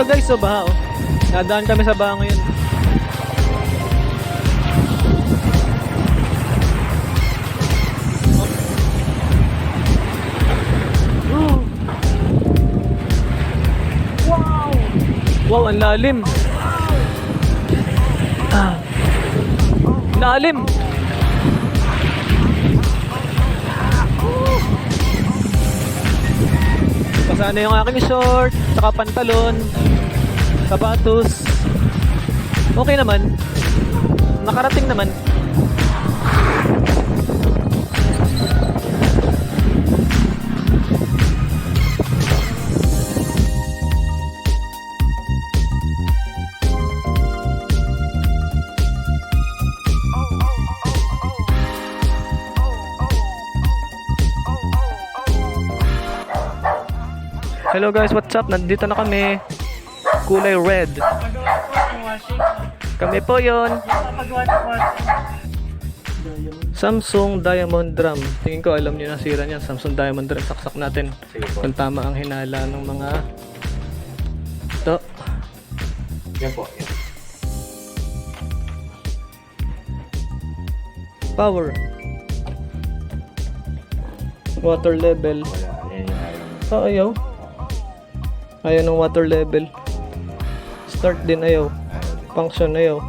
Ito guys, so baha oh. Nadaan kami sa baha ngayon. Wow! Wow, ang lalim. Lalim. Basa na yung aking short, saka pantalon, sapatos. Okay naman. Nakarating naman. Hello guys, what's up? Nandito na kami. Kulay red. Kami po yon. Samsung Diamond Drum. Tingin ko alam niyo na sira niyan. Samsung Diamond Drum. Saksak natin. Kung tama ang hinala ng mga ito. Yan po. Yan. Power. Water level. Ayaw. Ayaw ng water level. Start din ayaw. Function ayaw.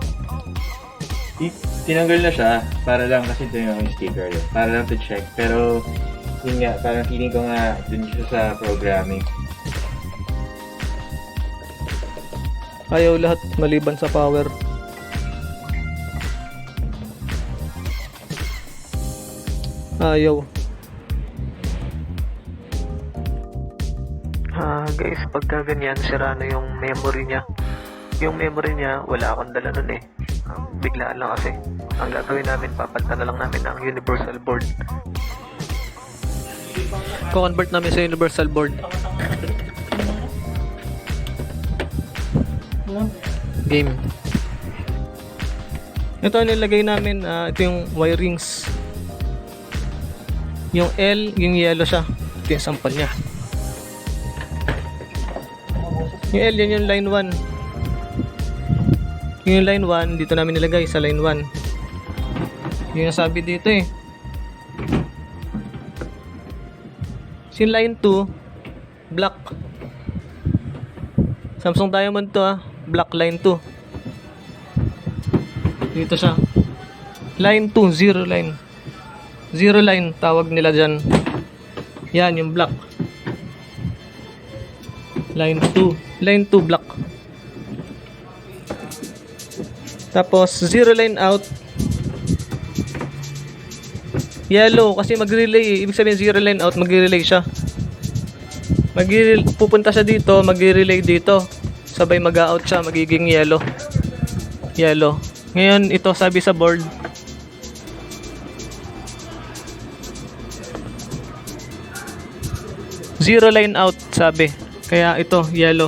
Tinanggal na siya para lang kasi ito yung sticker yun. Para lang to check. Pero yun nga, parang feeling ko nga dun siya sa programming. Ayaw lahat maliban sa power. Ayaw. Guys, pagka ganyan, sira na yung memory niya. Yung memory niya, wala akong dala nun eh. Biglaan lang kasi. Ang gagawin namin, papalitan na lang namin ang universal board. Convert namin sa universal board. Game. Ito nilagay namin, ito yung wirings. Yung L, yung yellow siya. Ito yung sample niya. Yung L, yun yung line 1. Yung line 1, dito namin nilagay sa line 1. Yung nasabi dito eh. So yung line 2, black. Samsung Diamond to black line 2. Dito siya. Line 2, zero line. Zero line, tawag nila dyan. Yan, yung black. Line 2. Line 2 black. Tapos zero line out. Yellow kasi magre-relay. Ibig sabihin zero line out, magre-relay siya. Pupunta siya dito, magre-relay dito. Sabay mag-out siya, magiging yellow. Yellow. Ngayon ito sabi sa board. Zero line out sabi. Kaya ito yellow.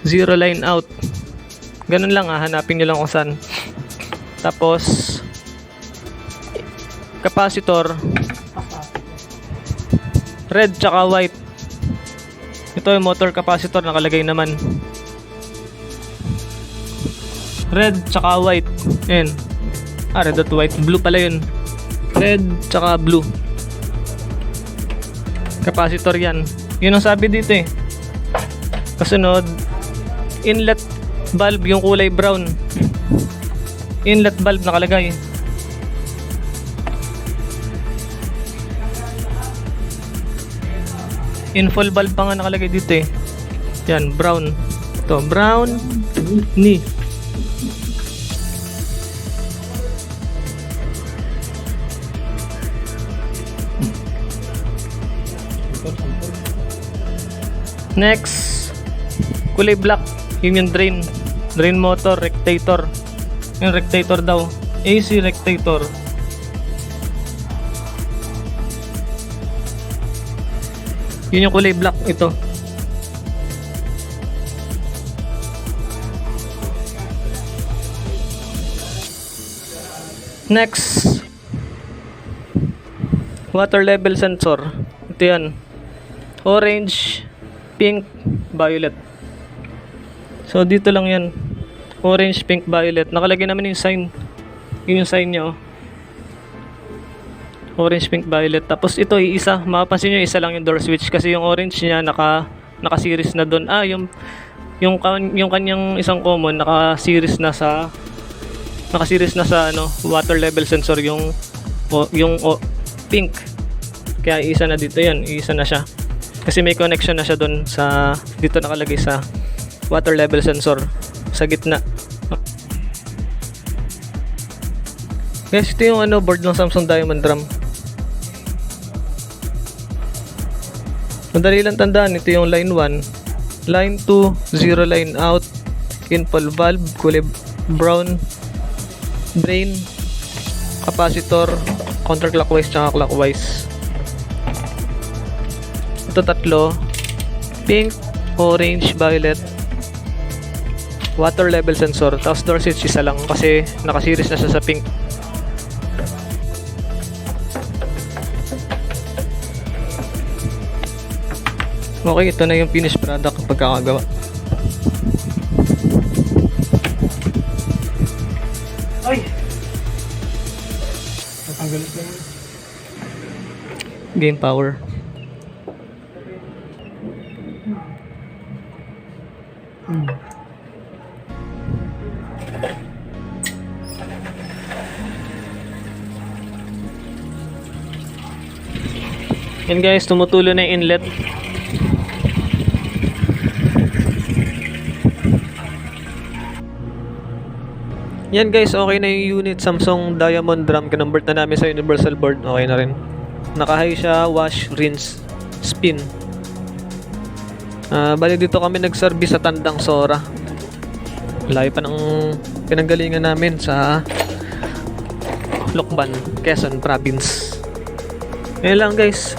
Zero line out. Ganun lang hanapin nyo lang kung saan. Tapos capacitor red tsaka white. Ito yung motor capacitor nakalagay naman. Red tsaka white. Ayan. Red at white. Blue pala yun. Red tsaka blue. Capacitor yan. Yun ang sabi dito eh. Kasunod, inlet valve yung kulay brown. Inlet valve nakalagay. Infall valve pa nga nakalagay dito eh. Yan, brown. Ito, brown ni. Next, kulay black. Yun yung drain. Drain motor, rectator. Yung rectator daw. AC rectator. Yun yung kulay black. Ito. Next, water level sensor. Ito yan. Orange, pink, violet. So dito lang yan. Orange, pink, violet. Nakalagay naman yung sign. Yun yung sign niya, oh. Orange, pink, violet. Tapos ito, isa. Mapapansin nyo, isa lang yung door switch. Kasi yung orange niya, naka-series na doon. Yung kanyang isang common, naka-series na sa ano, water level sensor. Yung pink. Kaya isa na dito yan. Isa na siya. Kasi may connection na siya doon sa, dito nakalagay sa water level sensor. Sa gitna. Guys, ito yung ano, board ng Samsung Diamond Drum. Madali lang tandaan, ito yung line 1, line 2, 0 line out, infall valve, kulay brown, drain, capacitor, counterclockwise tsaka clockwise. Ito tatlo, pink, orange, violet, water level sensor, tapos door switch isa lang kasi naka-series na siya sa pink. Okay, ito na yung finished product ng pagkakagawa. Ay! Natanggalit na yun. Game power. Yan guys, tumutulo na yung inlet. Yan guys, okay na yung unit Samsung Diamond Drum. Kinonvert na namin sa universal board. Okay na rin. Naka-high siya, wash, rinse, spin. Bali dito kami nag-service sa Tandang Sora. Layo pa ng pinanggalingan namin sa Lokban, Quezon Province. Ngayon lang guys.